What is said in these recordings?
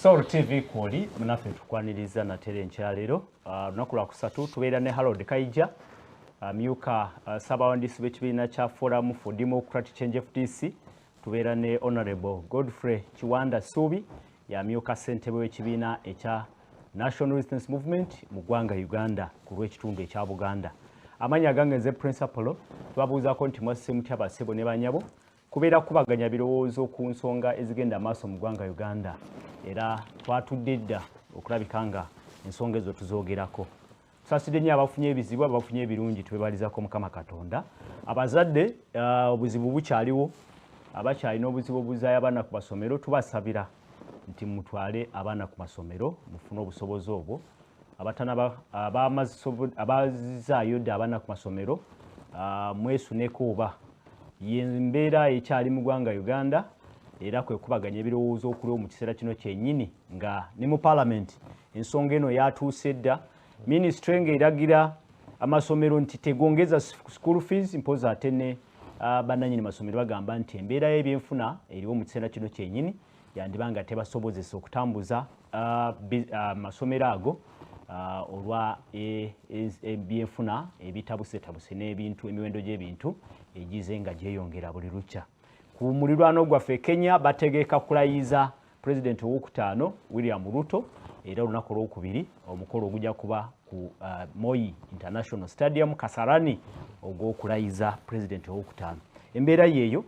Soul TV kuli mnafe tukwaniriza na tere nkyalero lunaku lwa kusatu tubeera ne Harold KAIJA myuka Ssabawandiisi b'ekibiina kya Forum for Democratic Change FDC tubeera ne Honorable Godfrey Kiwanda Subi yamyuka ssentebe w'ekibiina ekya National Resistance Movement mu ggwanga Uganda ku lw'ekitundu ekya Buganda. Amanya gange nze principal twabuuzaako nti mwasse mutya basebo ne banyabo kubeera kubaganya birowoozo ku nsonga ezigenda maaso mu ggwanga Uganda era twatudde dda okulabika nga ensonga ezo tuzoogerako. Tusaasidde nnyo abafunye ebizibu abafunye ebirungi tubebalizako Mukama Katonda. Abazadde obuzibu bukyaliwo abakyalina obuzibu obuzaayo abaana ku masomero tubasabira nti mutwale abaana ku masomero mufune obusobozi obwo. Abazizaayo dda abaana ku masomero mwesuneko oba yembeera ekyali mu ggwanga Uganda era kwe kubaganya ebirowoozo okuliwo mu kiseera kino kyennyini nga ne mu Parliament ensonga eno yatuuse dda. Ministry ng'eragira amasomero nti tegongeza school fees mpoza ate ne bannannyini masomero bagamba nti embeera y'ebyenfuna eriwo mu kiseera kino kyennyini yandibanga tebasobozesa okutambuza amasomero ago olwa ebyenfuna ebitabusetabuse n'ebintu emiwendo gy'ebintu egize nga gyeyongera buli lukya. Ku mulirwano gwaffe Kenya bategeeka kulayiza President owokutaano William Ruto era olunaku olwokubiri omukolo ogujja kuba ku Moi International Stadium Kasarani ogw'okulayiza President owokutaano. Embeera yeeyo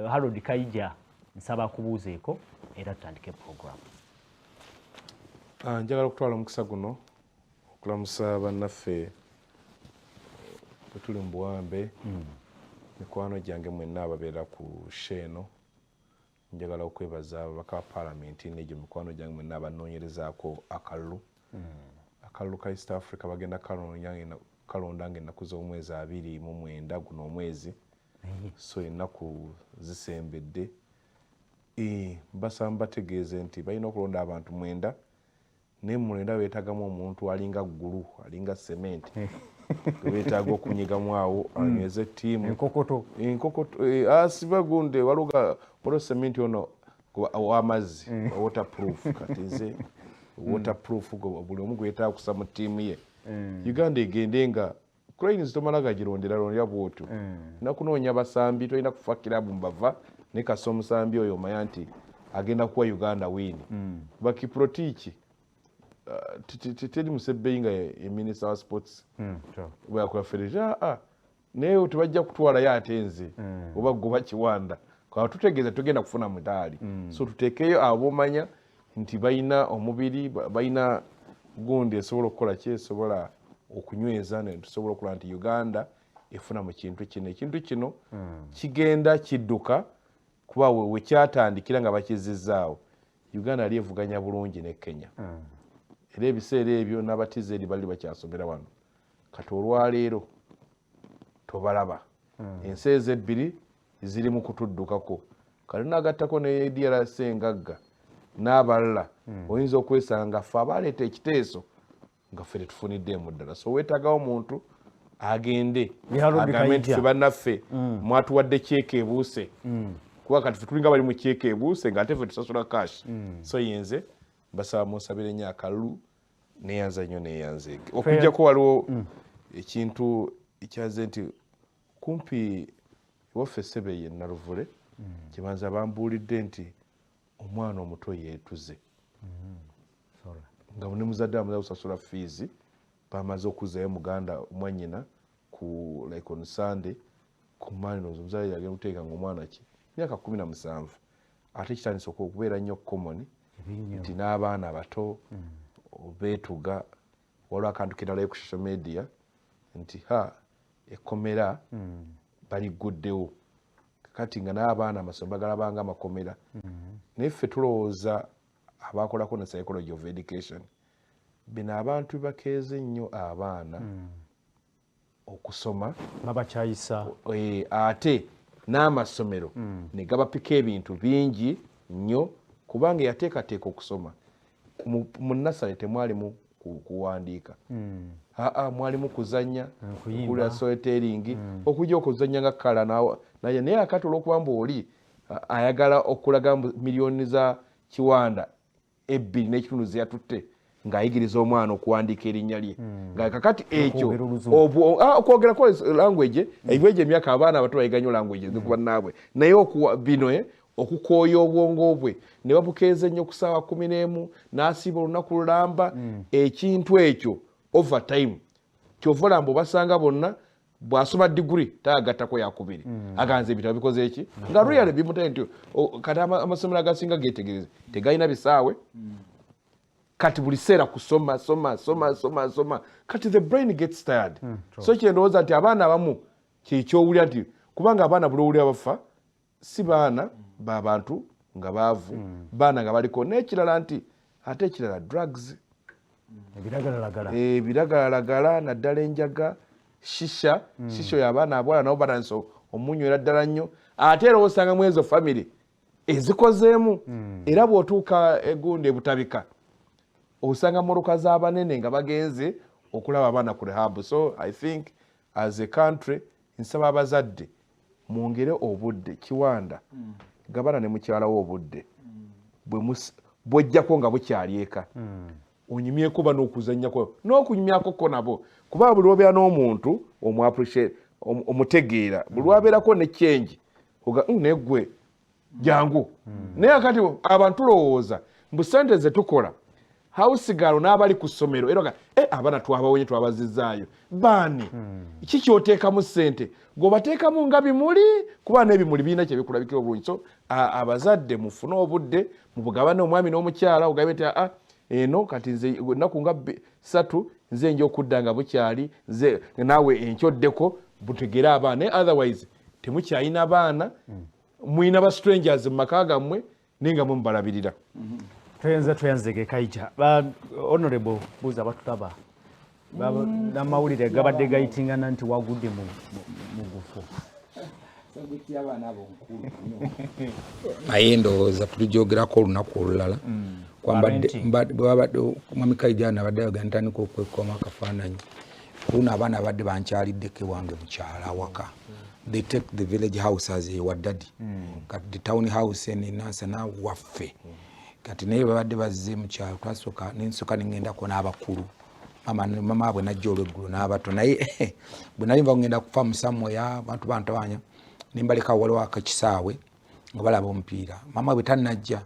Harold KAIJA nsaba kubuuzeeko era tutandike program. Njagala okutwala omukisa guno okulamusa bannaffe bwe tuli mu buwambe mikwano gyange mwenna ababeera ku sheeno. Njagala okwebaza ababaka ba Paalamenti n'egyo mikwano gyange mwenna abanoonyerezaako akalulu ka East Africa bagenda kalonda ng'ennaku z'omwezi 29 guno omwezi so ennaku zisembedde. Basaba bategeeze nti balina okulonda abantu 9 naye mu 9 beetagamu omuntu alinga ggulu alinga sementi beetaaga okunyigamu awo anyweze ttiimu enkokoto asibagunde waliwo sementi ono w'amazzi waterproof kati nze waterproof buli omu gwetaaga kusa mu ttiimu ye. Uganda egende nga cranes tomala gagirondera bwotyo nakunoonya basambi tolina kufa kirabu mbava ne kasa omusambi oyo omanya nti agenda kuwa Uganda wini bakiprotiki teri Musebbeyi nga ye Minister wa Sports bwakola federation naye tebajja kutwalayo ate nze oba goba Kiwanda kwa tutegeeza tugenda kufuna mutaali so tuteekeyo abomanya nti bayina omubiri bayina gundi esobola okukola kyesobola okunyweza ne tusobola okulaba nti Uganda efuna mu kintu kino. Ekintu kino kigenda kidduka kuba we kyatandikira nga bakizzaawo. Uganda yali evuganya bulungi ne Kenya era ebiseera ebyo n'abatize eri bali bakyasomera wano kati olwaleero tobalaba ensi ezebbiri ziri mu kutuddukako kale nagattako ne DRC engagga n'abalala oyinza okwesanga ffe abaleeta ekiteeso nga ffe tetufuniddeemu ddala. So weetagawo omuntu agende agambe nti ffe bannaffe mwatuwadde kyeka ebuuse kuba kati ffe tulinga bali mu kyeka ebuuse nga ate ffe tusasula cash. So yenze basaba munsabire nnyo akalulu neyanza nnyo neyanzeege okujjako waliwo ekintu ekyaze nti kumpi waffe Ssebeye e Naluvule kibanza bambuulidde nti omwana omuto yeetuze nga ne muzadde amaze okusasula fees bamaze okuzzayo muganda mwannyina ku like on Sunday ku Monday omuzadde yagenda kuteeka ng'omwana ki myaka 17 ate kitandise okubeera nnyo common nti n'abaana abato beetuga waliwo akantu kiralayo ku social media nti ekkomera baliguddewo kati nga n'abaana amasomero bagalabanga amakomera naye ffe tulowooza abakolako ne psychology of education bino abantu bakeeze nnyo abaana okusoma babakyayisa ate n'amasomero ne gabapika ebintu bingi nnyo kubanga yateekateeka okusoma mu nasale temwalimu kuwandiika mwalimu kuzannya kulya storytelling okujja okuzannya nga kala naye akati olw'okuba mbu oli ayagala okulaga miliyoni za Kiwanda Ebiri n'ekitundu ze yatutte ng'ayigiriza omwana okuwandiika erinnya lye nga kakati ekyo okwogera ko language ebweje emyaka abaana abato bayiga nnyo language zikuba naabwe naye bino okukooya obwongo bwe ne babukeeza ennyo ku ssaawa 11 n'asiiba olunaku lulamba ekintu ekyo overtime kyova olamba obasanga bonna bw'asoma diguri taagattako yakubiri aganze ebitabo bikoze eki nga really bimutaye nti kati amasomero agasinga geetegereze tegalina bisaawe kati buli seera kusoma soma kati the brain gets tired so kyendowooza nti abaana abamu kyekyowulira nti kubanga abaana buli owulira bafa si baana babantu nga baavu baana nga baliko n'ekirala nti ate ekirala drugs ebiragalalagala naddala enjaga shisha y'abaana abawala nabo batanisa omunywera ddala nnyo ate era osanga mu ezo family ezikozeemu era bw'otuuka egundi ebutabika osanga mmotoka z'abanene nga bagenze okulaba abaana ku rehab. So I think as a country nsaba abazadde mwongere obudde Kiwanda gabana ne mukyalawo obudde bw'ojjako nga bukyali eka onyumyeko bano okuzannyako n'okunyumyako ko nabo kuba buli lwobeera n'omuntu omuappreciate omutegeera buli lwabeerako ne change oga negwe jangu naye akati abantu lowooza mbu sente ze tukola hausigalo n'abali ku ssomero era abaana twabawonye twabazizaayo baani kikyoteekamu ssente gwebateekamu nga bimuli kuba n'ebimuli birina kye bikulabikira obulungi. So abazadde mufune obudde mubugabane omwami n'omukyala ogabe nti eno kati nze ennaku nga 3 nze nja okudda nga bukyali nze naawe enkyoddeko butegere abaana otherwise temukyalina baana mwina ba strangers mu maka gammwe naye nga mubalabirira. Tuyanzege KAIJA honorable buuza batulaba n'amawulire gabadde gayitingana nti wagudde mu gufu naye ndowooza tulijoogerako olunaku olulala kwambadde mwami KAIJA nabadde ayogera ntandika okwekoma akafaananyi kuno abaana badde bankyaliddeko ewange mukyala awaka they take the village house as a wadadi kati the town house enansana waffe kati naye babadde bazze mukyalo twasoka nensoka ningendako n'abakulu mama abwe najja olweggulo n'abato naye bwe nali nva ngenda kufa musamweya abantu bantabanya nimbaleka waliwo akakisaawe nga balaba omupiira mama bwe tannajja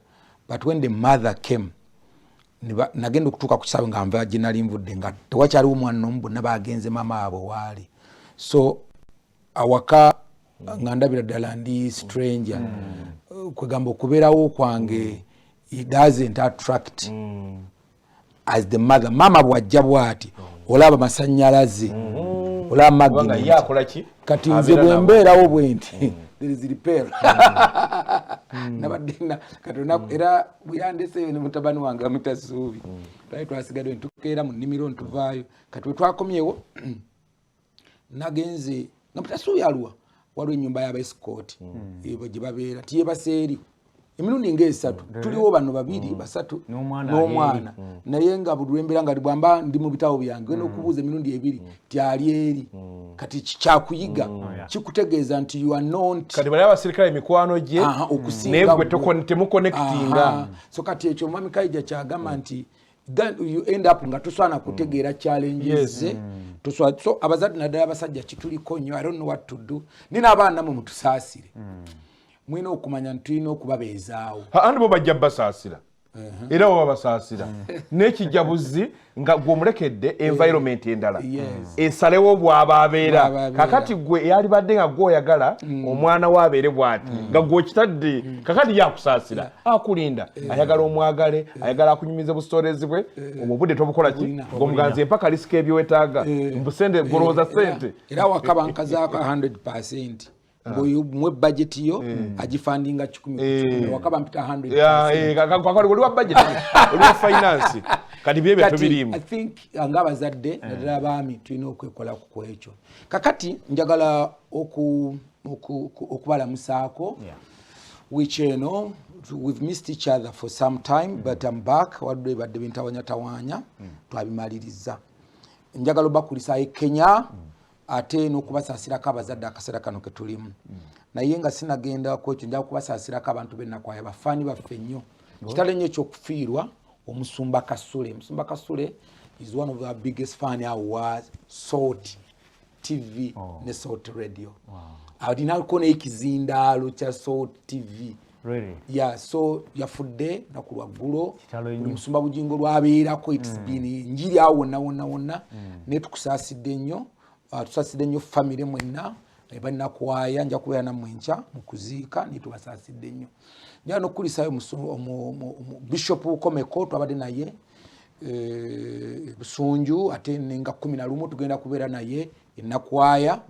but when the mother came nagenda okutuuka ku kisaawe nga nva gye nali nvudde nga tewakyaliwo omwana n'omu bonna bagenze mama abo waali so awaka nga ndabira ddala ndi stranger kwegamba okubeerawo kwange it doesn't attract as the mother mama bwajja bwati olaba masanyalaze olaba magnet kati nze bwembeerawo bwenti there is repair nabadde katona era buyandese ne mutabani wange mutasuubi twali twasigadde ntukeera mu nnimiro ntuvaayo kati bwe twakomyewo nagenze nga mutasuubi aluwa waliwo ennyumba y'abaesikooti gye babeera tiyebaseeri emirundi ng'esatu tuliwo bano babiri basatu n'omwana naye nga buli lwembeera nga bwamba ndi mu bitabo byange n'okubuuza emirundi ebiri tyali eri kati kyakuyiga kikutegeeza nti you are not kati bali abasirikale emikwano gye negwe temuconnectinga so kati ekyo mwami KAIJA kyagamba nti then you end up nga toswana kutegeera challenges so abazadde naddala abasajja kituliko nnyo I don't know what to do nina abaana namwe mutusaasire mwina okumanya ntulina okubabeezaawo andi bo bajja basaasira era bo babasaasira n'ekijabuzi nga gw'omulekedde environment endala esalewo bw'aba abeera kakati gwe eyali badde nga gw'oyagala omwana we abeere bw'ati nga gw'okitadde kakati yakusaasira akulinda ayagala omwagale ayagala akunyumize bustorezi bwe obwo budde tobukola ki ng'omuganzi empaka lisika ebyowetaaga mbusende golowooza sente era wakabankazaako 100% mwe budget yo agifundinga 10 wakaba mpita 100 kakali oli wa budget oli wa finance kadi byebe tubirimu I think ngabazadde naddala baami tulina okwekola ku ekyo kakati njagala okubalamusaako which you know we've missed each other for some time but I'm back wadde badde bintawanya twabimaliriza njagala bakulisa Kenya ate n'okubasaasirako abazadde akaseera kano ke tulimu naye nga sinagenda ku ekyo njagala kubasaasirako abantu b'ennakwaya bafaani baffe nnyo kitale nnyo ky'okufiirwa omusumba Kasule. Musumba Kasule is one of our biggest fan awards, Salt TV ne Salt Radio. Alinaako n'ekizindaalo kya Salt TV. Really? Yeah, so yafudde naku lwaggulo omusumba Bujingo lwabeerako it's been njiri awo wonna ne tukusaasidde nnyo. Tusaasidde nnyo family mwenna balina kwaya nja kubeera nammwe enkya mu kuziika nitubasaasidde nnyo. Njala n'okukulisayo Bishop Komeko twabadde naye Busunju ate nenga 11 tugenda kubeera naye ennakwaya.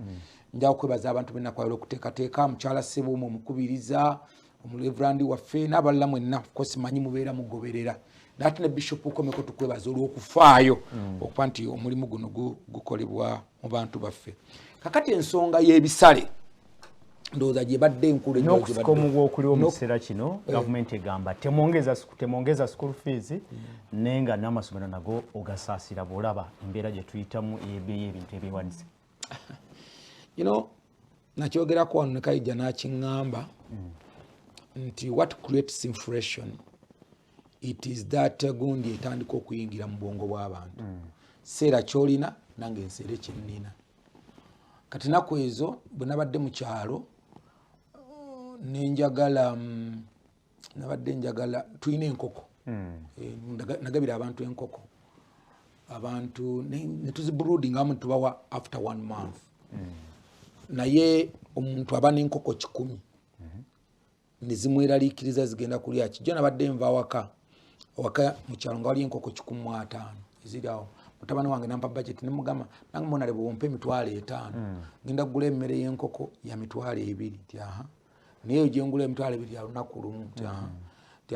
Njala kwebaza abantu b'ennakwaya olw'okuteekateeka mukyala Ssebuumu omukubiriza omulevrandi waffe n'abalala mwenna of course manyi mubeera mugoberera. Nate ne Bishop Komeko tukwebaza olw'okufaayo okuba nti omulimu guno gukolebwa mu bantu baffe. Kakati ensonga y'ebisale ndowooza gye badde enkulu ennyo n'okusikomu gw'okuliwo mu kiseera kino gavumenti egamba temwongeza school fees nenga n'amasomero nago ogasaasira bw'olaba embeera gye tuyitamu ebeeyi ebintu ebyewanise. Nakyogerako wano ne KAIJA n'akiŋŋamba nti what creates inflation it is that gundi etandika okuyingira mu bwongo bw'abantu. Seera ky'olina nange enseera kyennina. Kati naku ezo bwe nabadde mu kyalo nabadde njagala tulina enkoko. Nagabira abantu enkoko. Abantu ne tuzibrooding awamu tubawa after 1 month. Naye omuntu aba n'enkoko 100 ne zimweraliikiriza zigenda kulya kijjo. Nabadde nva waka mu kyalo nga wali enkoko 150 eziri awo. Mutabani wange nampa budget ne mugamba nange mbona lebo ompe 5,000 ngenda kugula emmere y'enkoko ya 2,200 naye gye ngula 2,200 ya lunaku lumu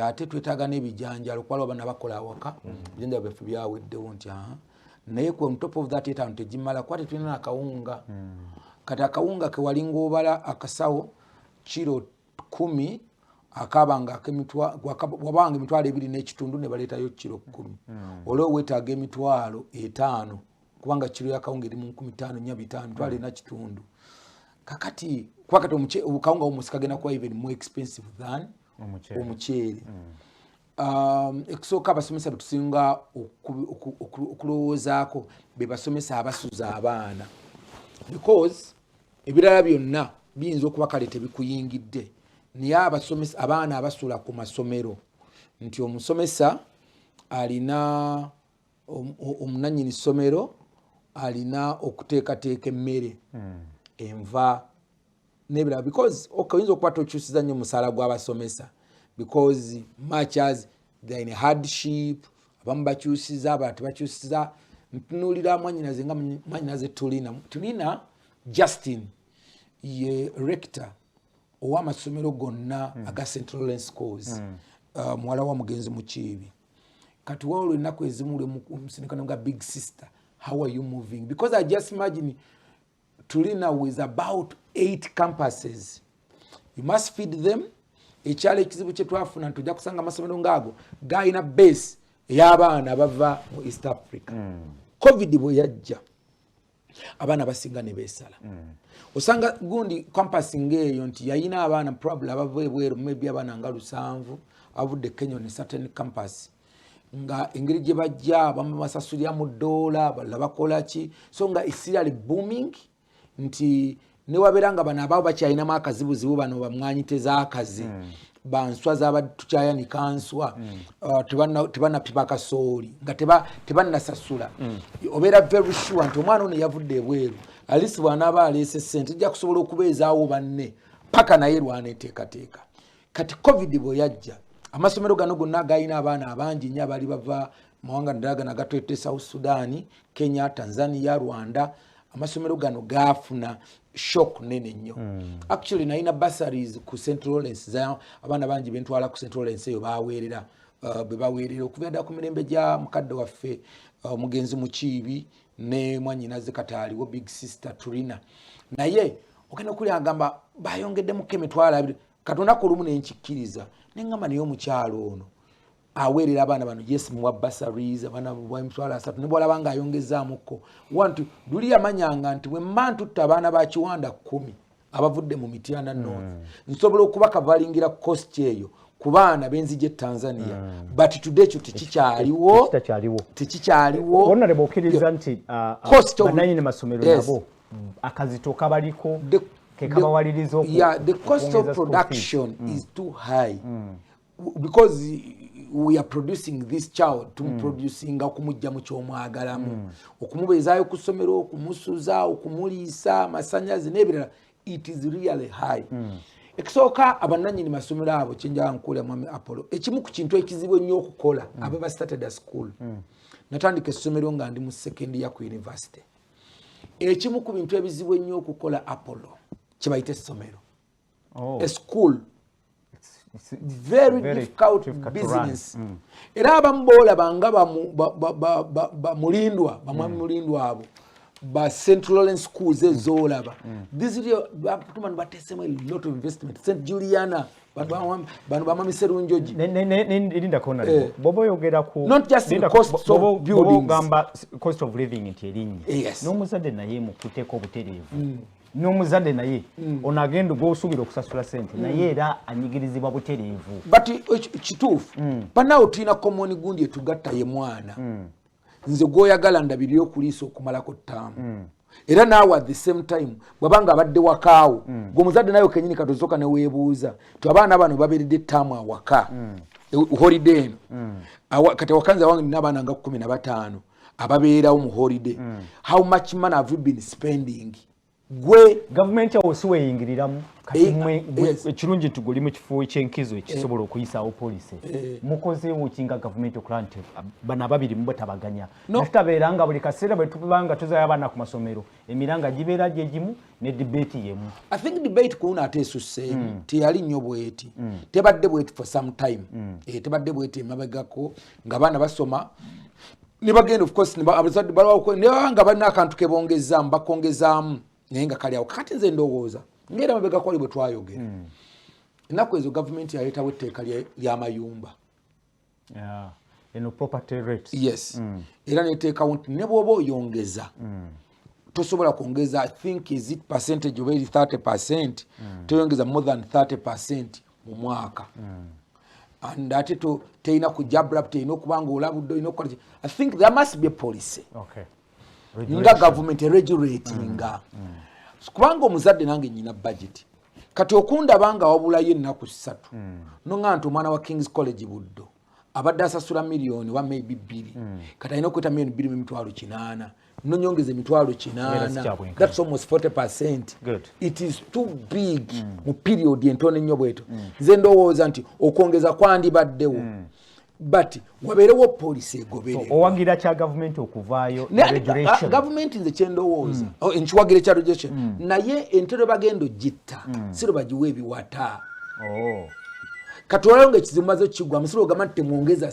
ate twetaaga n'ebijanjalo kuba abana bakola awaka ebijanjalo byaffe byaweddewo naye ku on top of that 5 tegimala kuba tetulina akawunga. Kati akawunga ke walinga obala akasawo kiro 10 akabanga wabanga 2,200 n'ekitundu ne baleetayo kiro 10. Olwo weetaaga 5,000 kubanga kiro y'akawunga eri mu 15,500 2,200 na kitundu. Kakati kwakati obukawunga omusika gena kuba even more expensive than omuceere. Ekisooka abasomesa betusinga okulowoozaako be basomesa abasuza abaana because ebirala byonna biyinza okuba kale tebikuyingidde. Naye abasomesa abaana abasula ku masomero nti omusomesa alina omunannyini ssomero alina okuteekateeka emmere enva n'ebirala because oyinza okuba tokyusiza nnyo omusaala gw'abasomesa because much as they're in hardship abamu bakyusiza abalala tebakyusiza. Ntunuulira mwannyinaze nga mwannyinaze tulina Justin ye rector ow'amasomero gonna aga Central Lane Schools muwala wa mugenzi Mukiibi. Kati waliwo ennaku ezimu omusindikano nga big sister how are you moving because I just imagine tulina with about 8 campuses you must feed them. Ekyalo ekizibu kye twafuna tujja kusanga amasomero ngaago gayina base ey'abaana bava mu East Africa. COVID bwe yajja abaana basinga ne beesala. Osanga gundi campus ng'eyo nti yayina abaana probably abava ebweru maybe abaana nga 7 abudde Kenya ne certain campus nga engeri gye bajja abamu basasulira mu $, balala bakola ki so nga isirali booming nti ne wabeera nga bano ababo bakyalinamu akazibuzibu bano bamwanyiteza akazi banswa zabatukyayaniika nswa tebanapipa kasooli nga tebannasasula. Obeera very sure nti omwana ono yavudde ebweru alisi bw'anaaba aleese ssente ejja kusobola okubeezaawo banne paka naye lwaneeteekateeka. Kati COVID bwe yajja amasomero gano gonna gayina abaana abangi nnyo abaali bava mawanga ddala gano agatwete South Sudan, Kenya, Tanzania, Rwanda. Amasomero gano gaafuna shock nene nnyo. Actually nalina bursaries ku Central Lawrence abaana bangi bentwala ku Central Lawrence eyo baweerera bebaweerera okubeera ku mirembe gya mukadde waffe omugenzi Mukiibi ne mwannyinaze Kataaliwo big sister Turina. Naye ogenda okuli agamba bayongeddemu $2,000 Katonda kulumu nenkikkiriza nengamba naye omukyalo ono aweerera abaana bano yes muwa bursaries abaana $3 ne bwalaba nga ayongezaamuko wantu luli yamanyanga nti bwe mba ntutta abaana ba Kiwanda 10 abavudde mu Mityana North nsobola okuba kavalingira cost eyo ku baana b'enzige Tanzania but today kyo tekikyaliwo honorable okkiriza nti bannannyini masomero nabo akazito kabaliko kekabawaliriza the cost of production is too high because we are producing this child tumuproducinga okumujja mu kyomwagalamu okumubeezaayo ku ssomero okumusuza okumuliisa amasanyazi n'ebirala it is really high ekisooka abannannyini masomero abo kyenjala nkuula mwami Apollo ekimu ku kintu ekizibu ennyo okukola ababa started a school natandika essomero nga ndi mu second year ku university ekimu ku bintu ebizibu ennyo okukola Apollo kibayita essomero a school it's very difficult business era abamu boolaba nga bamulindwa bamwami mulindwa abo ba Central Lawrence schools ezolaba this is batuma batesemo a lot of investment St Juliana bano bamami serunjoji linda kona bobo yogera ku not just the cost of buildings gamba cost of living nti erinnya n'omuzadde naye mu kuteeka obutereevu n'omuzadde naye onagenda gw'osuubira okusasula sente naye era anyigirizibwa butereevu but kituufu panaawo tulina common gundi etugatta ye mwana nze gwoyagala ndabiri okuliisa okumalako ttaamu era naawe at the same time bwabanga abadde wakaawo gw'omuzadde nayo kenyini katozoka ne weebuuza ti abaana bano babeeredde ettaamu awaka holiday eno kati awakanze awange nina abaana nga 15 ababeerawo mu holiday how much money have you been spending gwe government yawo siweyingiriramu kati ekirungi nti guli mu kifo ekyenkizo ekisobola okuyisaawo poliisi mukozeewo kinga government okulaba nti bano ababiri mubwe tabaganya nakitabeera nga buli kaseera bwe tubanga tuzayo abaana ku masomero emiranga gibeera gye gimu ne debate yemu I think debate kuno ate esusseemu teyali nnyo bweti tebadde bweti for some time tebadde bweti emabegako nga baana basoma nibagenda of course abazadde balwawo nga balina akantu kebongezaamu bakongezaamu naye nga kali awo kakati nze ndowooza ngera mabega kwali bwe twayogera ennaku ezo gavumenti yaleetawo etteeka ly'amayumba eno property rates yes era neteekawo nti ne bw'oba oyongeza tosobola kwongeza I think is it percentage of 30% toyongeza more than 30% mu mwaka and ate teina kujabra teina okubanga olabudde ino kola I think there must be a policy nga government regulating kubanga omuzadde nange nyina budget kati okunda banga wabulayo ennaku 3 nonga nti omwana wa King's College Buddo abadde asasula million wa maybe 2 kati alina okweta million 2.8 nonyongeze 8 that's almost 40%. Good. It is too big mu period entone nnyo bweto nze ndowooza nti okwongeza kwandibaddewo but wabeerewo policy egoberera owagira kya government okuvaayo regulation government nze kyendowooza nkiwagira kya regulation naye entero bagendo gitta siro bagiwe ebiwata katwalonga ekizimazo kigwa musiro gama temwongeza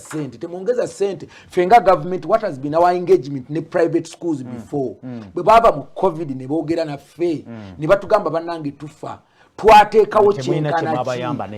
sente fenga government what has been our engagement ne private schools before bwe baba mu covid ne boogera naffe ne batugamba bannange tufa twateekawo kyenkana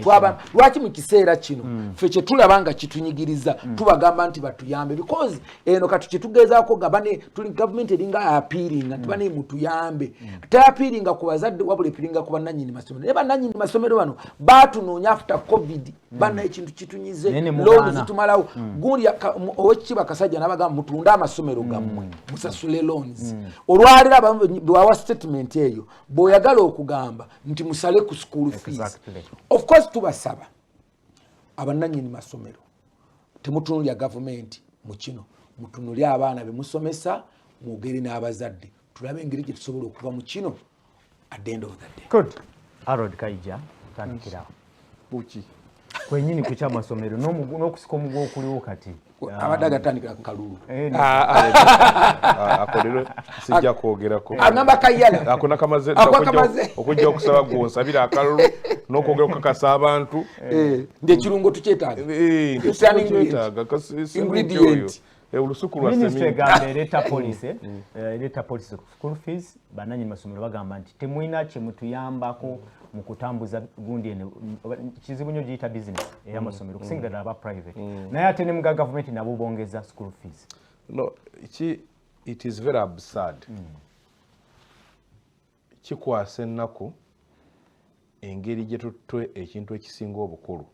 twaba lwaki mu kiseera kino ffe kye tulabanga kitunyigiriza tubagamba nti batuyambe because eno kati kyetugezaako gabane tuli government eringa apiringa nti bane mutuyambe tayapiringa ku bazadde wabula epiringa ku bannannyini masomero ne bannannyini masomero bano batunoonya after covid banna ekintu kitunyize loan zitumalawo gundi owekitiibwa Kasajja n'abagamba mutunda amasomero gammwe musasule loans olwalira bwawa statement eyo bw'oyagala okugamba nti musale ku school fees of course tubasaba abannannyini masomero temutunulya government mu kino mutunulya abaana be musomesa mwogere n'abazadde tulabe engeri gye tusobola okuva mu kino at the end of the day. Good. Harold Kaija tandikirawo buki kwenyini ku kyamasomero n'okusika omugwa okuliwo kati abadde agatandikira ku kalulu akolero sijja kwogerako agamba kayala akona kamaze okujja okusaba gwonsabira akalulu n'okwogera okukakasa abantu nd'ekirungo tukyetaaga ingredient olusuku lwa Ministry egamba ereta police school fees bannannyini masomero bagamba nti temulina kye mutuyambako mu kutambuza gundi eno kizibu nnyo giyita business ey'amasomero kusingira ddala aba private naye ate ne mu government nabo bongeza school fees. No, it is very absurd. Kikwasa ennaku engeri gye tutwe ekintu ekisinga obukulu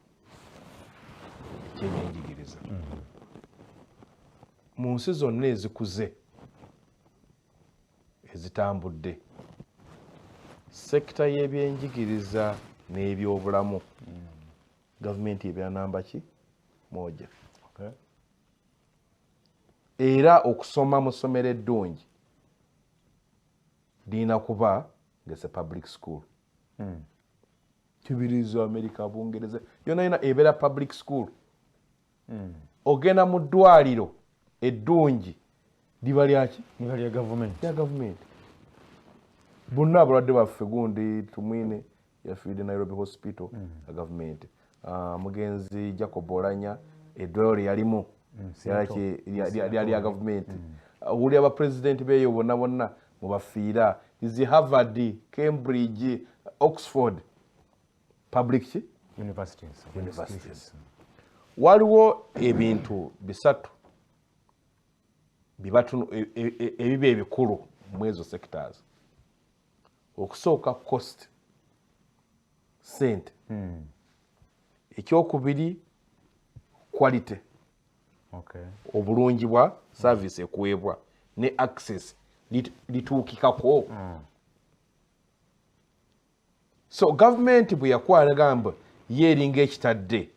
ky'ebyenjigiriza mu nsi zonna ezikuze ezitambudde sekita y'ebyenjigiriza n'ebyobulamu gavumenti ebeera namba ki moja era okusoma mu ssomero eddungi lirina kuba ngese public school kibiriza Amerika Bungereza yona yona ebeera public school ogenda mu ddwaliro eddungi liba lyaki liba lya gavumenti bonna abalwadde baffe gundi tumwine yafiiridde Nairobi hospital ya gavumenti mugenzi Jacob Olanya eddwaliro lyalimu lyali lya gavumenti uli abapresidenti beeyo bonna bonna mubafiira izi Harvard, Cambridge, Oxford public universities. Waliwo ebintu bisatu ebiba ebikulu mu ezo sectors. Okusooka cost sente ekyokubiri quality obulungi bwa service ekuweebwa ne access lituukikako so government bwe yakwala gamba yeeringa ekitadde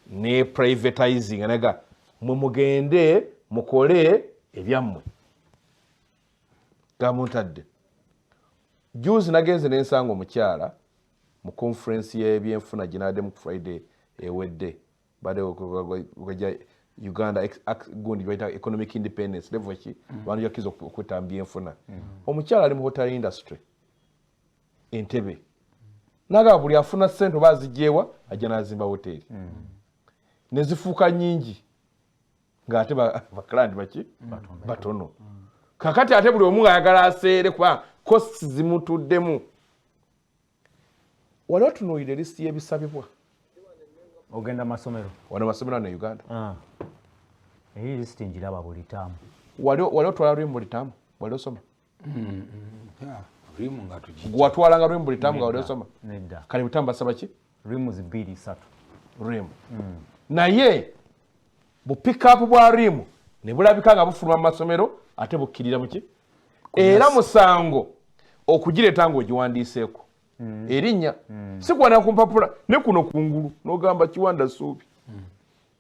ne privatizing anaga mugende mukole ebyammwe gamutadde juzi nagenze n'ensanga omukyala mu conference y'ebyenfuna ginadde mu Friday ewedde bade okujja Uganda gundi baita economic independence level ki bantu yakiza okwetambya enfuna omukyala ali mu hotel industry Entebbe naga buli afuna sente bazijewa ajja nazimba hoteli nezifuuka nyingi ng'ate baklandi baki batono kakati ate buli omu ayagala aseere kuba costs zimutuddemu wali otunuulira lisiti y'ebisabibwa ogenda masomero wano masomero ne Uganda eyi lisiti njiraba buli taamu wali otwala lwemu buli taamu wali osoma rimu nga tuji gwatwalanga lwemu buli taamu nga wali osoma nedda kale butamu basaba ki rimu zibiri satu rimu naye bupikapu bwa rimu ne bulabika nga bufuluma mu masomero ate bukkirira muki era musango okugireeta ng'ogiwandiiseeko erinnya si kwana ku mpapula ne kuno kungulu n'ogamba Kiwanda Suubi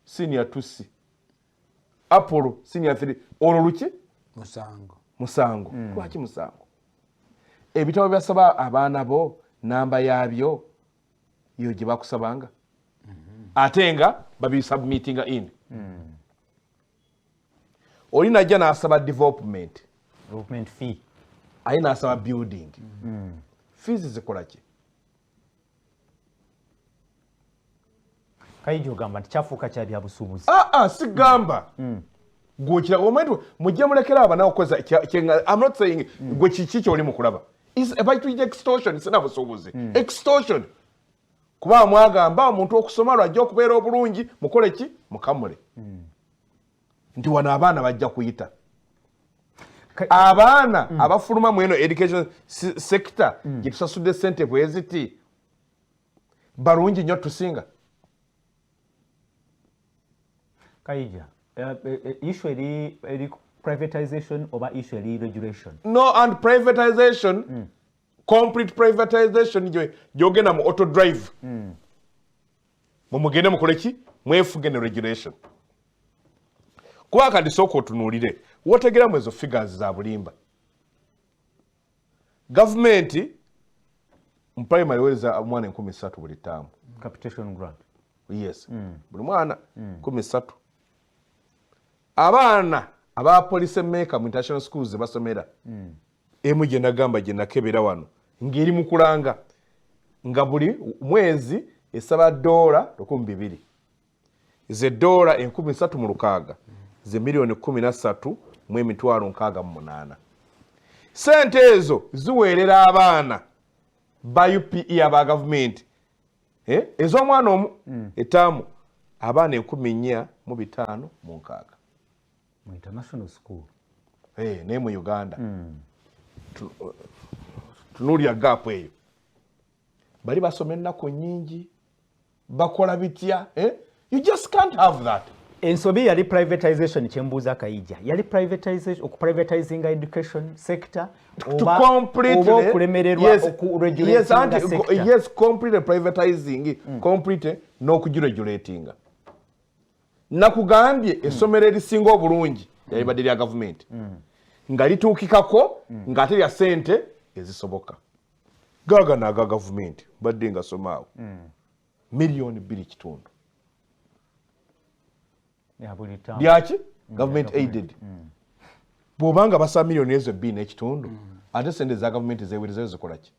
senior 2C Apollo senior 3 olwo luki musango lwaki musango ebitabo byasaba abaana bo namba yabyo yo gye bakusabanga ate nga babisubmittinga in oli najja n'asaba development fee aye n'asaba building fees zikola ki Kaija ogamba nti kyafuuka kya bya busuubuzi sigamba gwokira omuntu mujje mulekera abana okoza I'm not saying gwe kiki kyoli mu kulaba is about extortion sina busuubuzi extortion kuba mwagamba omuntu okusoma lwajja okubeera obulungi mukole ki mukamule nti wano abaana bajja kuyita abaana abafuluma mu eno education sector gye tusasudde ssente bweziti balungi nnyo tusinga Kaija issue eri privatization oba issue eri regulation no and privatization complete privatization gyogenda mu auto drive mumugende mukole ki mwefuge ne regulation kuba kati sooka otunuulire wotegeramu ezo figures za bulimba gavumenti mu primary weereza omwana 13 buli taamu capitation grant yes buli mwana 13 abaana aba police maker mu international schools basomera emu gye nagamba gye nakebera wano ngeri mu kulanga nga buli mwezi esaba $200 ze $13,600 ze $1,13,68,000 sente ezo ziweerera abaana ba UPE aba gavumenti ez'omwana omu etaamu abaana 4,506 mu international school naye mu Uganda tunuulya gaapu eyo bali basoma ennaku nnyingi bakola bitya You just can't have that. Ensobi yali privatization kyembuuza Kaija. Yali privatization okuprivatizing education sector To completely okulemererwa okuregulating sector. Yes, complete privatizing, complete n'okugiregulating. Nakugambye essomero erisinga obulungi yalibadde lya government. Nga lituukikako ng'ate lya ssente ezisoboka. Gaga naga government badde nga somaawo. Million 2.5. Byaki? Government aided. Bw'obanga basa million ezo 2.5 ate sente za government zeewerezayo zikola ki?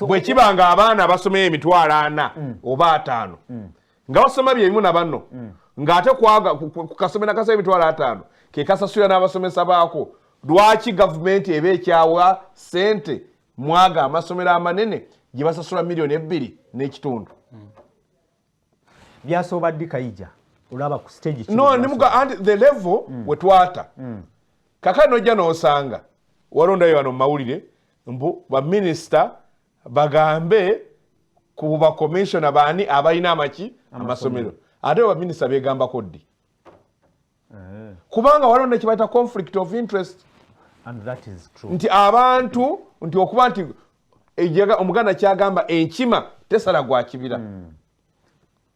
Bwe kibanga abaana basomeye emitwalo 4 oba 5 nga basoma byebimu na banno ng'ate ku kasomero kasa emitwalo 5 ke kasasula n'abasomesa baako lwaki government eba ekyawa sente mwaga amasomero amanene gye basasula million 2.5? Byasobadde Kaija olaba ku stage no nimuga and the level wetwata kakati nojja n'osanga walondayo wano mu mawulire mbu baminister bagambe ku bakomishona baani abalina amaki amasomero ate baminister begambako ddi kubanga walonda kibayita conflict of interest. And that is true. Nti abantu nti okuba nti omuganda kyagamba enkima tesala gwa kibira.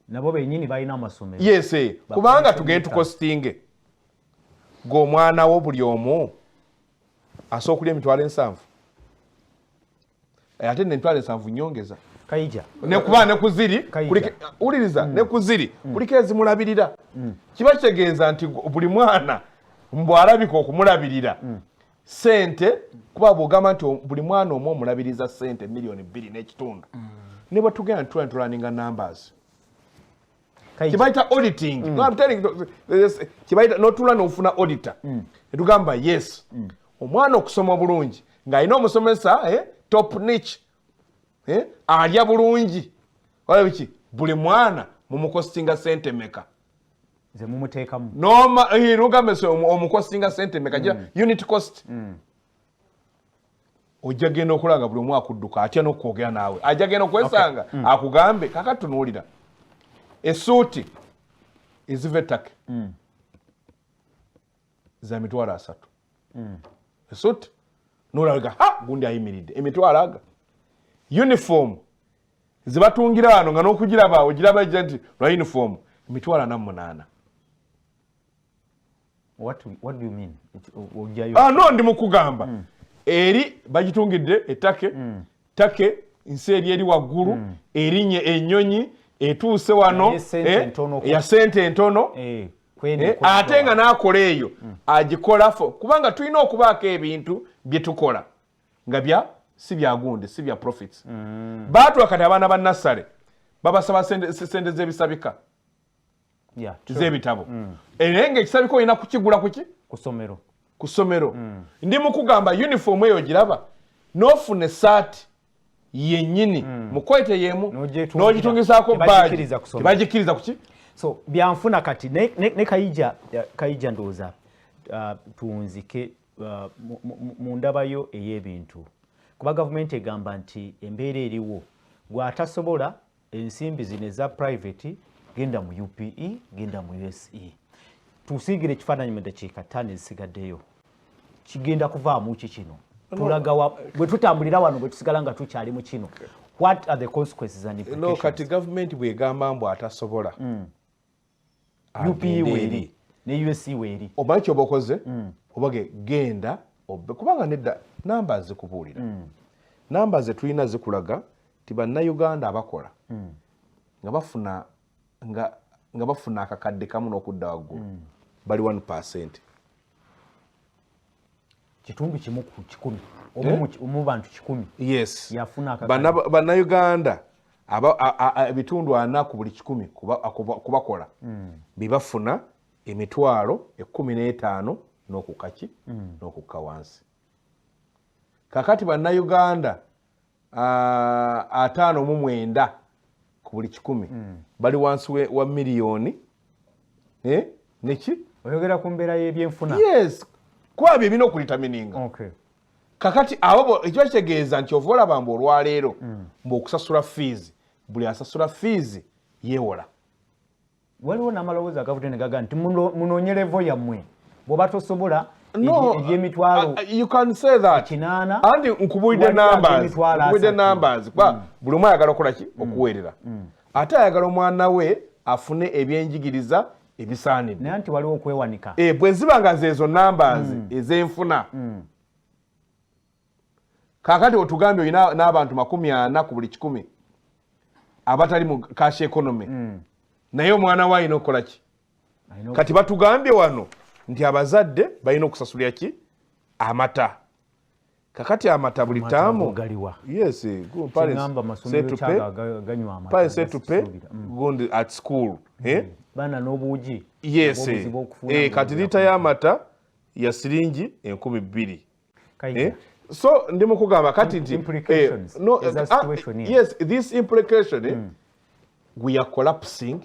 Nabo benyini balina amasomero. Yes, kubanga tugende tukostinge ng'omwana wo buli omu asooka okulya emitwalo 7 ate n'emitwalo 7 nyongeza Kaija nekuba ne kuziri uliriza ne kuziri kuliko ezimulabirira kiba kitegeeza nti buli mwana mbwalabika okumulabirira sente kuba bw'ogamba nti buli mwana omu omulabiriza sente million 2.5 ne bwe tugenda tulaninga numbers kibaita auditing. No, I'm telling you, kibaita notula n'ofuna auditor etugamba yes omwana okusoma bulungi ng'alina omusomesa top niche alya bulungi wala biki buli mwana mumukostinga sente meka ze mumuteekamu nugambe omukostinga sente meka gira unit cost ojja genda okulanga buli omu akudduka atya n'okwogera naawe ajja genda okwesanga akugambe kakati tunuulira esuuti eziva ettaka za mitwalo 3 esuuti nolabika gundi ayimiridde emitwalo aga uniform zibatungira wano nga n'okugiraba ogiraba nti lwa uniform emitwalo 48. What do you mean? No ndi mukugamba eri bagitungidde ettake nsi eri waggulu erinye ennyonyi etuuse wano ya sente entono ate nga n'akola eyo agikola kubanga tulina okubaako ebintu bye tukola nga si bya gundi si bya profits. Baatula kati abaana ba nassale babasaba sente z'ebisabika z'ebitabo era ng'ekisabika olina kukigula ku ssomero. Ndi mukugamba uniform eyo giraba n'ofuna essaati yennyini mukwete yemu n'ogitungisaako baaji tebagikiriza kuki. So byanfuna kati ne Kaija ndowooza tuwunzike mu ndabayo ey'ebintu kuba gavumenti egamba nti embeera eriwo bw'atasobola ensimbi zino eza private genda mu UPE genda mu USE tusiigire ekifaananyi mu dakiika 5 ezisigaddeyo kigenda kuvaamu ki kino tulaga bwe tutambulira wano bwe tusigala nga tukyali mu kino what are the consequences and implications? No kati gavumenti bw'egamba mbu atasobola UPE weeri ne USE weeri omanyi kyoba okoze obage genda kubanga nedda namba zikubuulira namba ze tulina zikulaga ti bannayuganda abakola nga bafuna akakadde kamu n'okudda waggulu bali 1%. Kitundu kimu ku 10 omu bantu 10 yes yafuna akakadde bannayuganda ebitundu 4 ku buli 10 kubakola bibafuna emitwalo 15 n'okukaki n'okukka wansi. Kakati bannayuganda 59 ku buli 10 bali wansi wa miliyoni neki oyogera ku mbeera y'ebyenfuna. Yes kuba bye bina okulitamininga. Okay. Kakati abo ekyo kitegeeza nti ova olaba mbu olwaleero mbu okusasula fees buli asasula fees yeewola. Waliwo n'amalowooza agavudde ne gaga nti munoonye level yammwe bw'oba tosobola No, eby'emitwalo you can say that. kinaana Andi nkubulidde numbers kuba buli omu ayagala okukola ki okuweerera ate ayagala omwana we afune ebyenjigiriza ebisaanidde naye nti waliwo okwewanika bwe ziba nga zeezo numbers ez'enfuna kaakati otugambye olina n'abantu 40 ku buli 100 abatali mu cash economy naye omwana we alina okukola ki kati batugambye wano nti abazadde balina okusasulira ki amata kakati amata buli taamu yes say to pay gundi at school bana n'obuugi yes kati lita y'amata ya siringi 2,000 so ndi mu kugamba kati nti yes this implication we are collapsing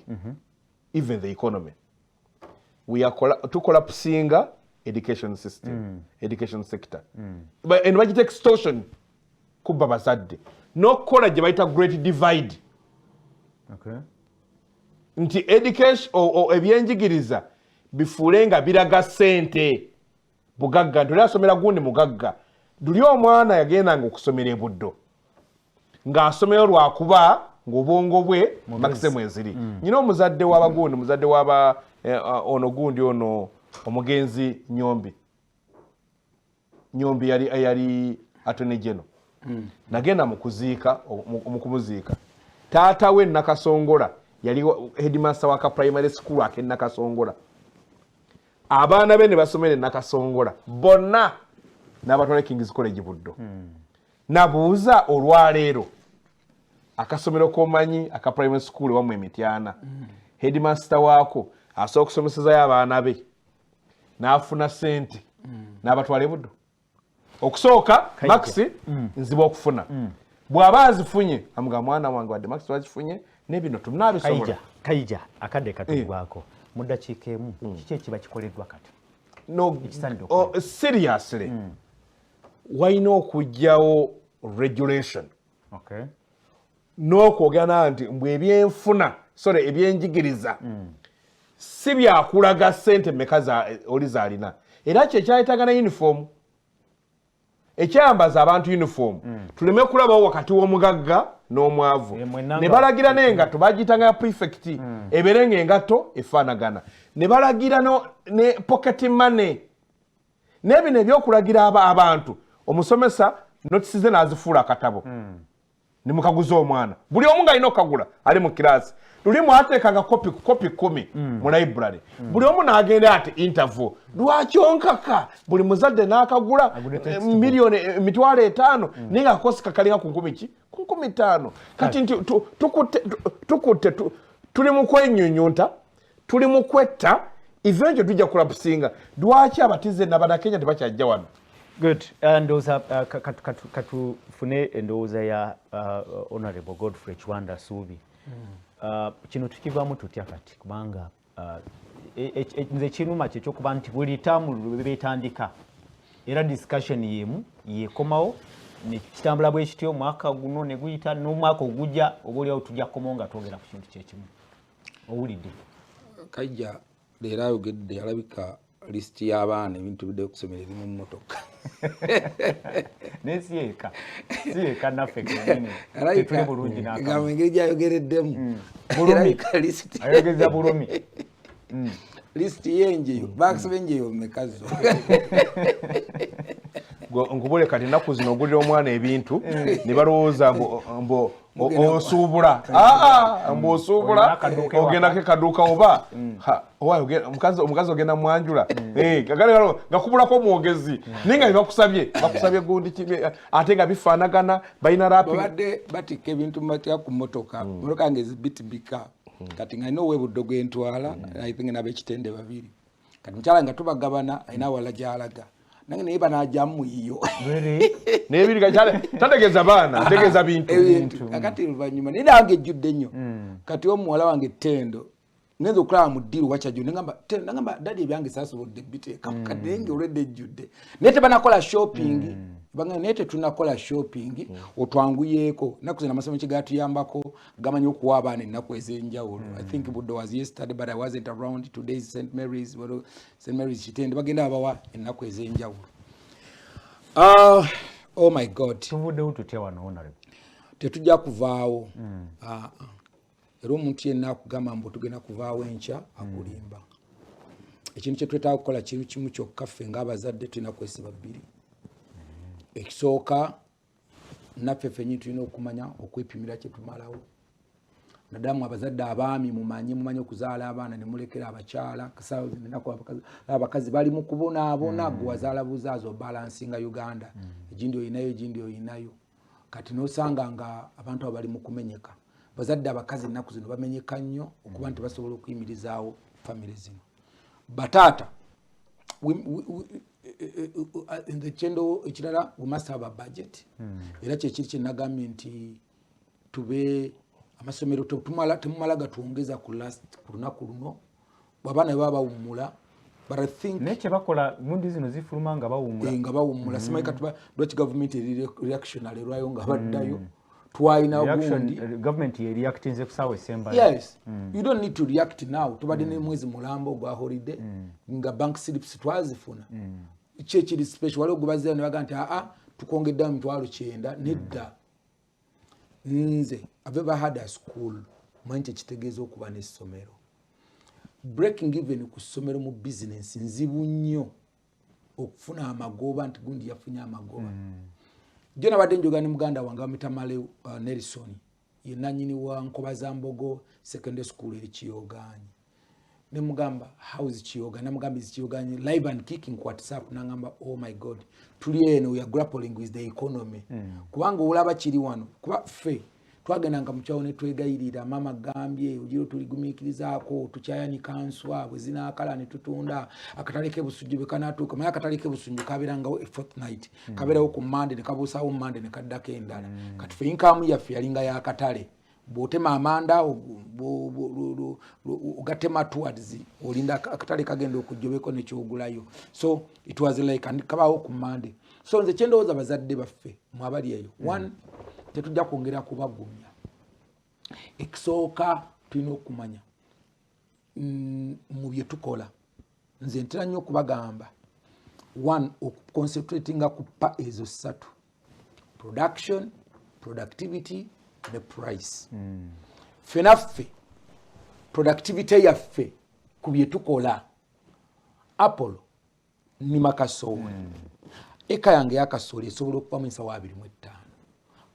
even the economy. We are collapsing education system, education sector. But and what extortion kuba bazadde. No kola je bayita great divide. Okay. Nti education or ebyenjigiriza bifulenga biraga sente bugagga nduli asomera gundi mugagga. Duli omwana yagenda okusomera ebuddo. Nga asomero lwakuba ng'obwongo bwe makise mweziri. Nyina omuzadde w'abagundi muzadde w'aba ono gundi ono omugenzi nyombi yali attorney general nagenda mukuziika mukumuziika taata we Nakasongola yali headmaster wa primary school ake Nakasongola abaana be ne basomera Nakasongola bonna n'abatwala King's College Buddo nabuuza olwaleero akasomero komanyi aka primary school wamwe Emityana headmaster waako asobola okusomeseza abaana be n'afuna ssente n'abatwala Buddo okusooka maxi nziba okufuna bw'aba azifunye amuga mwana wange wadde maxi wazifunye n'ebino tunaabisobola KAIJA akadde katugwako mu ddakiika emu kiki ekiba kikoleddwa kati no seriously walina okugyawo regulation n'okwogera nti mbwe ebyenfuna ebyenjigiriza si byakulaga ssente mmeka oli zaalina era kyekyayitaga na uniform ekyambaza abantu uniform tuleme kulabawo wakati w'omugagga n'omwavu ne balagira n'engatto bagiyitanga prefect ebeere ng'engatto efaanagana ne balagira ne pocket money n'ebino ebyokulagira abantu omusomesa notisize n'azifuula akatabo ne mukaguza omwana buli omu ng'alina okukagula ali mu kiraasi lulimu ateekanga kopi 10 mu library buli omu n'agenda ati interview lwaki onkaka buli muzadde n'akagula miliyoni 5,000 naye ng'akosi kakalinga ku 15,000 kati nti tukutte tuli mu kwenyunyunta tuli mu kwetta eventually tujja kulapusinga lwaki abatize n'Abannakenya tebakyajja wano. Good. Ndowooza katufune endowooza ya Honorable Godfrey Kiwanda Suubi. Kino tukivaamu tutya kati kubanga nze kinuma kye kyokuba nti buli taamu lwe beetandika era discussion yemu yekomawo nekitambula bwe kityo omwaka guno ne guyita n'omwaka ogujja oba oliawo tujja kukomawo nga twogera ku kintu kyekimu owulidde KAIJA leero ayogedde alabika listi y'abaana ebintu bidde okusomera ebimu mu mmotoka nesiyeka naffe kenyini tetuli bulungi n'akamu engeri gyayogereddemu ayogeza bulumi listi yenjeyo bakusaba enjeyo mumekazo nkubule kati ennaku zino ogulira omwana ebintu ne balowooza mbu osuubula mbu osuubula ogendako ekaduuka oba omukazi ogenda mwanjula nga kubulako omwogezi naye nga bebakusabye gundi ate nga bifaanagana balina rapi babadde batikka ebintu mubatya ku mmotoka mmotoka nga ezibitibika kati nga alina ow'ebuddo gwentwala ayithinga n'ab'ekitende 2 kati mukyala nga tubagabana alina awala gy'alaga nange naye banajjamu iyo n'ebiri tategeeza baana ategeeza bintu kakati luvannyuma naye nange ejjudde nnyo kati omuwala wange Ttendo ngenza okulaba mu ddiru wakyajo nagamba dadi ebyange saasobodde biteeka kadde nge olwedde ejjudde naye tebanakola shopping banga nete tunakola shopping otwanguyeko nakuzina amasomo kigatu yambako gamanyi okuwa abana ennaku ezenjawulo. I think Buddo was yesterday but I wasn't around. Today's St. Mary's kitende bagenda abawa ennaku ezenjawulo. Oh my God. Tuvuddewo tutya wano honorable? Tetujja kuvaawo. Era omuntu yenna akugamba mbu tugenda kuvaawo enkya akulimba. Ekintu kye twetaaga okukola kintu kimu kyokka ffe ng'abazadde tulina kwesiba bbiri. Ekisooka naffe ffennyini tulina okumanya okwepimira kye tumalawo. Naddala abazadde abaami mumanyi okuzaala abaana ne mulekera abakyala kasaawo ennaku abakazi bali mu kubonaabona gwe wazaala buzaazi obalansinga Uganda. Egindi oyinayo kati n'osanga nga abantu abo bali mu kumenyeka. Bazadde abakazi ennaku zino bamenyeka nnyo okuba nti basobola okuyimirizaawo famire zino. Bataata in the chendo ekirala we must have a budget. Era kyekiri kye nagambye nti tube amasomero temumala gatuongeza ku lunaku luno bw'abaana bwe baba bawummula. But I think nekye bakola mundi zino zifuluma nga bawummula. Simanyi katuba lwaki government reactionary lwayo nga baddayo. Twaina gundi government ye reactinze kusawe semba. Yes. You don't need to react now. Tubadde ne mwezi mulambo gwa holiday nga bank slips twazifuna. Kiri special wali ogubazeeyo ne baga nti tukongeddamu mitwalo 9 nedda. Nze I've ever had a school manyi kitegeeza okuba n'essomero. Breaking even ku ssomero mu business nzibu nnyo okufuna amagoba nti gundi yafunye amagoba. Jona badde njoga ne muganda wange bamita Male Nelson ye nanyini wa Nkobazambogo secondary school eri Kiyoganyi. Ne mugamba house Kiyoga na mugamba is Kiyoganyi live and kicking ku WhatsApp nangamba oh my God tuli eno we are grappling with the economy. Kubanga olaba kiri wano kuba ffe twagendanga mu kyawo ne twegayirira mama gambye ujiro tuligumikirizaako tukyayani kanswa bwe zinaakala ne tutunda akatale k'ebusujju bekanatuuka maye akatale k'ebusujju kabeerangawo fortnight kabeerawo ku Monday ne kabuusaawo Monday ne kaddako endala kati ffe income yaffe yalinga y'akatale bw'otema amanda ogatema towards olinda akatale kagenda okujjobeko ne kyogulayo. So it was like kabaawo ku Monday. So nze kyendowooza bazadde baffe mwabali eyo one tetujja kwongera kubagumya. Ekisooka tulina okumanya mu bye tukola nze ntera nnyo okubagamba one okuconcentratinga ku pa ezo 3 production, productivity ne price. Fenaffe productivity yaffe ku bye tukola Apollo ni makasooli. Eka yange yakasooli esobola okuba mu ensawo 25.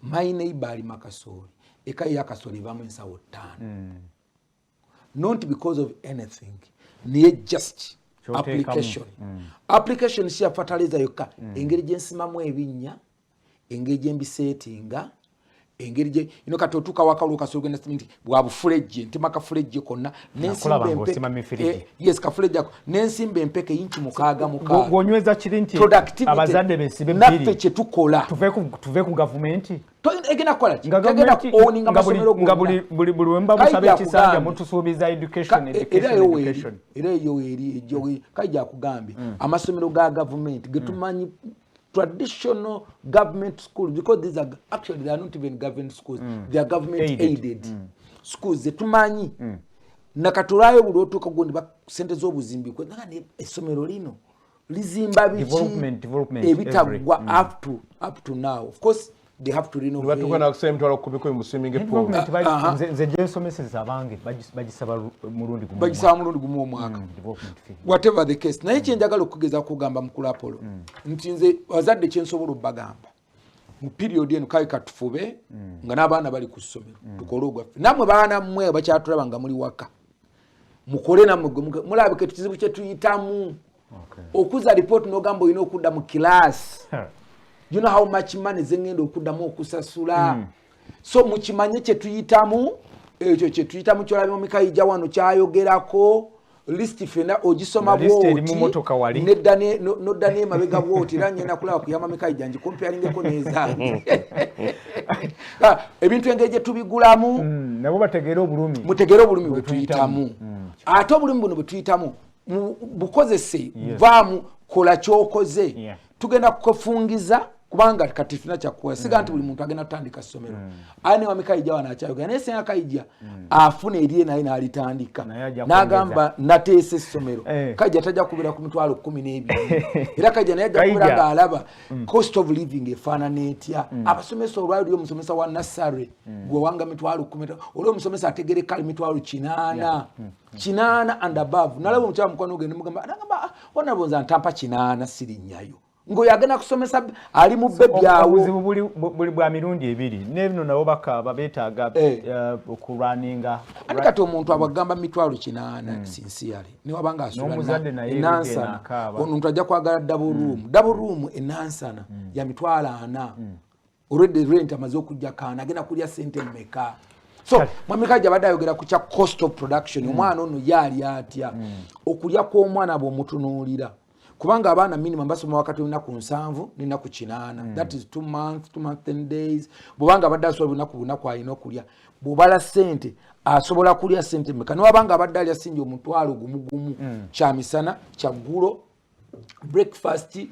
My neighbor ali makasooli eka yakasooli evamu ensawo 5. Not because of anything niye just application. Application si ya fertilizer yokka engeri gye nsimamu ebinnya engeri gye mbisetinga engeri gye kati otuuka wakalu kasooli genda nti bwa bufulejje ntima kafulejje konna n'ensimba empeke yes kafulejje ako n'ensimba empeke inchi mukaaga gonyweza kiri nti abazadde besibe naffe kye tukola tuve ku government egena kola egena owning amasomero nga buli wemba musabe ekisanja mutusuubiza education. Era eyo eri KAIJA akugambye amasomero ga government getumanyi traditional government schools because these are actually they are not even government schools. They are government aided schools zetumanyi nakatulayo buli otuuka gundi sente z'obuzimbi kwe nani essomero lino lizimba biki ebitagwa up to now. Of course they have to renovate. Batukana kusema mtu alokubiko mu swimming pool. Nze je nsomeseza abange bagisaba mulundi gumu omwaka. Whatever the case. Naye kyenjagala okugeza kugamba mukulu Apollo. Nti nze wazadde kyensobola obbagamba. Mu period eno kayi katufube nga n'abaana bali ku ssomero tukole ogwaffe. Namwe baana mmwe bakyatulaba nga muli waka. Mukole namwe mulabike kizibu kye tuyitamu. Okuza report n'ogamba olina okudda mu class. You know how much money zengendo okuddamu okusasula. So mukimanye kye tuyitamu ekyo kye tuyitamu kyolabe mu KAIJA wano kyayogerako list fena ogisoma bwoti neddane mabega bwoti era ngenda kulaba kuyama mu KAIJA nji comparingeko neza ebintu engeri tubigulamu nabo bategera obulumi mutegera obulumi bwe tuyitamu ate obulumi buno bwe tuyitamu bukozese vaamu kola kyokoze tugenda kufungiza kubanga kati tuna kyakuwa siga nti buli muntu agenda kutandika ssomero ani wa KAIJA wanachayogera naye senga KAIJA afuna eriye naye n'alitandika n'agamba nateese ssomero KAIJA tajja kubira ku mitwalo 12 era KAIJA naye ajja kubira ng'alaba cost of living efaanana etya abasomesa olwali omusomesa wa nursery gwe wanga mitwalo 10 olwo omusomesa ategereka mitwalo 8 and above nalaba omukyala mukwano gwe nemugamba anagamba ona bonza ntampa 8 siri nnyayo ngo yagenda kusomesa ali mu bebyawo buli bwa mirundi ebiri nebino nabo bakaba betaaga okurunninga kati omuntu abagamba mitwalo 8 sincerely ne wabanga asula enansana omuntu ajja kwagala double room enansana ya mitwalo 4 already rent amaze okujja kana agenda kulya sente mmeka so mwamikaja bada yogera ku kya cost of production omwana ono yali atya okulya kwa omwana bw'omutunuulira kubanga abaana minimum basoma wakati w'ennaku 7 n'ennaku 8 that is 2 months 10 days bw'obanga abadde asobola bunaku alina okulya bw'obala ssente asobola kulya ssente mmeka niwabanga abadde alya singi omutwalo gumu kya misana kya ggulo breakfast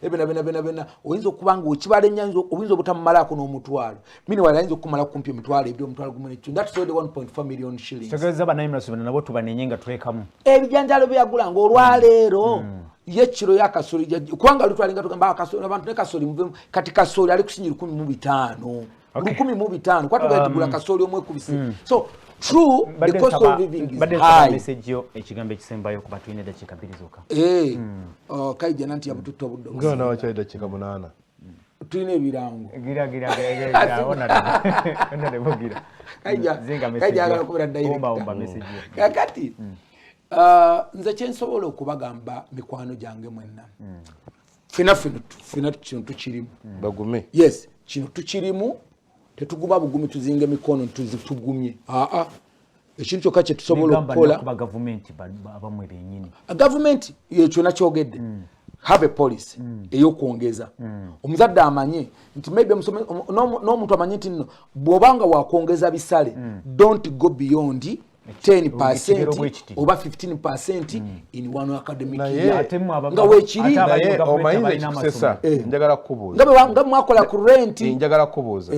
ebena oyinza okubanga okibala ennyanza oyinza obutamumalako n'omutwalo mini wala ayinza okumala kumpi omutwalo ebyo omutwalo gumu n'ekitundu that's already 1.4 million shillings tegeeza bannayimulasibe nabo tubanenye nga twekamu ebijanjalo byagula ng'olwaleero yekiro yakasoli kubanga lutwalinga tugamba akasoli abantu ne kasoli muvemu kati kasoli ali kusinjira 15 1,500 kwatugala tugula kasoli omwe kubisi so true the cost of living is high message yo ekigambo ekisembayo kuba tuyine dakika 2 zokka KAIJA nanti yabututta obudde ngona wacha dakika 8 tuyine ebirango gira ona lebogira KAIJA agala kubira direct omba message kakati nze kyensobola okubagamba mikwano gyange mwenna fina kino tukirimu bagume yes kino tukirimu tetuguma bugumi tuzinga mikono tuzitugumye ekintu kyokka kye tusobola okukola abamwe benyini government yekyo nakyogedde have a policy eyokwongeza omuzadde amanye nti maybe n'omuntu amanye nti nno bw'obanga wakwongeza bisale don't go beyond 10% oba 15% in one academic year nga wekiri omayize ekisesa njagala kubuuza nga mwakola ku rent njagala kubuuza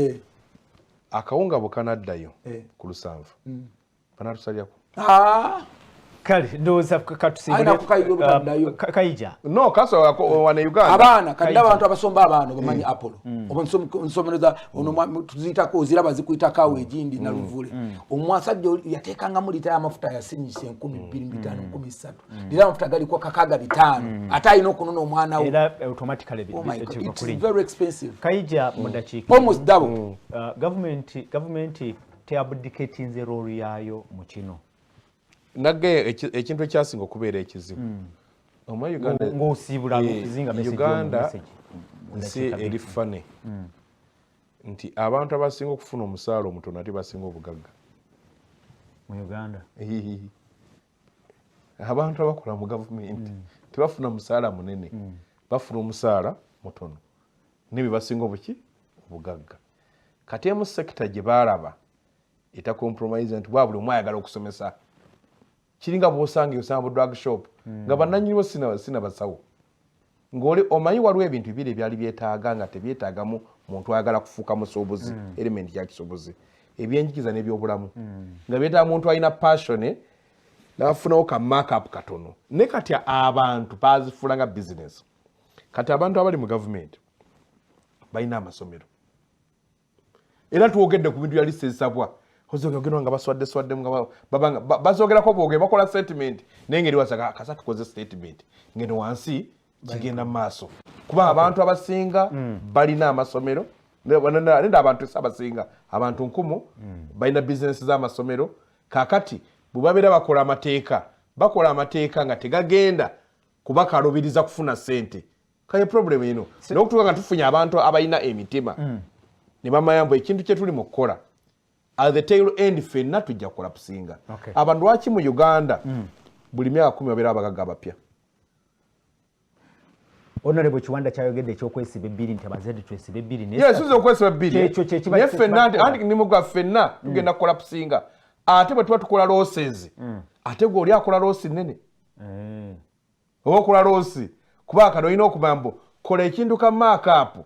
akawunga bukanaddayo ku lusanvu panatusalyako kale ndoza katusimbire KAIJA no kaso wana Uganda abana kandi abantu abasomba abana bamanyi Apollo obunsomeza ono tuzitako oziraba zikuitakawo ejindi na luvule omwasajja yatekanga mu lita amafuta ya sinyise 12,513 dira amafuta gali kwa kakaga 5 ata ino kunono omwana wo era automatically it's very expensive KAIJA mudachiki almost double government te abdicating the role yayo mu kino nage ekintu ekyasinga okubeera ekizibu omwa Uganda ng'osibula okuzinga message nsi eri fane nti abantu abasinga okufuna omusaala omutono ate basinga obugagga mu Uganda abantu abakola mu gavumenti tebafuna musaala munene bafuna omusaala mutono nebyo basinga obugagga kati emu sekita gye baalaba eta compromise nti bwabuli omu ayagala okusomesa kiringa bwosanga yosanga drug shop nga bannanyiniwo sina basawo ng'oli omanyi waliwo ebintu bibiri ebyali byetaaga nga tebyetaagamu muntu ayagala kufuuka musobozi element ya kisobozi ebyenjigiza n'ebyobulamu nga byetaaga muntu alina passion n'afunawo ka markup katono ne kati abantu bazifuula nga business kati abantu abali mu gavumenti balina amasomero era twogedde ku bintu yalisesabwa ozogera nga baswadde nga bazogerako bwoge bakola statement nengeri wasaka kasa tukoze statement ngeno wansi kigenda maaso kuba abantu abasinga balina amasomero nenda abantu abasinga abantu 10 balina business za amasomero kakati bubabera bakola amateeka nga tegagenda kuba kalubiriza kufuna sente kaya problem ino n'okutuka nga tufunye abantu abalina emitima ne bamayambo ekintu kye tuli mu kukola at the tail end fenna tujja kulapusinga abantu waki mu Uganda buli myaka 10 babera abagagga abapya Honorable Kiwanda kyayogedde ekyokwesiba ebbiri nti abazadde twesiba ebbiri yes uzo okwesiba ebbiri ekyo kye kiba fenna andi nimugwa fenna tugenda kulapusinga ate bwe tuba tukola losses ate gwe oli akola losi nene oba okola losi kuba kano olina okubambo kola ekintu ka markup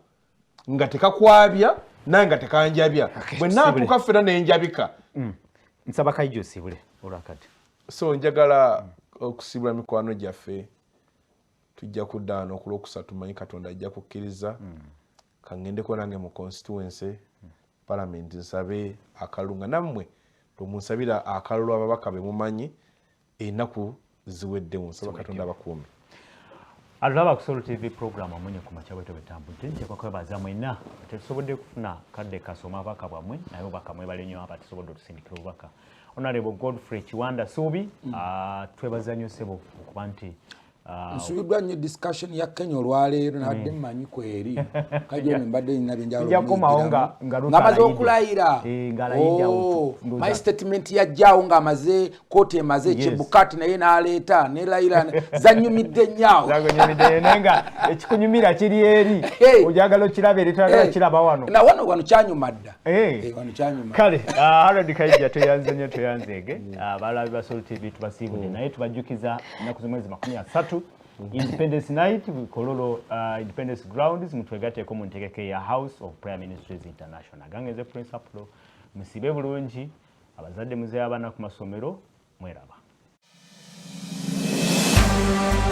nga tekakwabya naye nga tekanjabya bwe naatuuka ffera nenjabika nsaba KAIJA osibule olwakati so njagala okusibula mikwano gyaffe tujja kudda wano ku Lwokusatu tumanyi Katonda ajja kukkiriza kangendeko nange mu constituency parliament nsabe akalulu nga nammwe tomunsabira akalulu ababaka be mumanyi ennaku ziwedde nsaba Katonda abakuumi alaba ku Solo TV program amunye ku macha bweto betambudde nje kwakwebaza mwena tetusobodde kufuna kadde kasoma abaka bwamwe naye obaka mwebale nnyo apa tusobodde otusindikira obubaka Honorable Godfrey Kiwanda Subi twebaza nnyo sebo okuba nti nsubiddwa nnyo discussion ya Kenya olwaleero nabadde mmanyi kweri KAIJA mbadde nina byenjawulo ng'amaze okulayira my statement yajjaawo ng'amaze kooti emaze Chebukati naye n'aleeta nelayira zanyumidde nnyawo naye nga ekikunyumira kiri eri ojagala okiraba eri toyagala kiraba wano na wano kyanyuma dda wano kyanyuma kale Harold KAIJA toyanze nnyo toyanzeege abalabi ba Solo TV tubasiibudde naye tubajjukiza ennaku z'omwezi 30 Independence Night Kololo Independence Grounds mutwegateeko mu ntegeka ya House of Prayer Ministries International gange ze principal musibe bulungi abazadde muze abaana ku masomero mweraba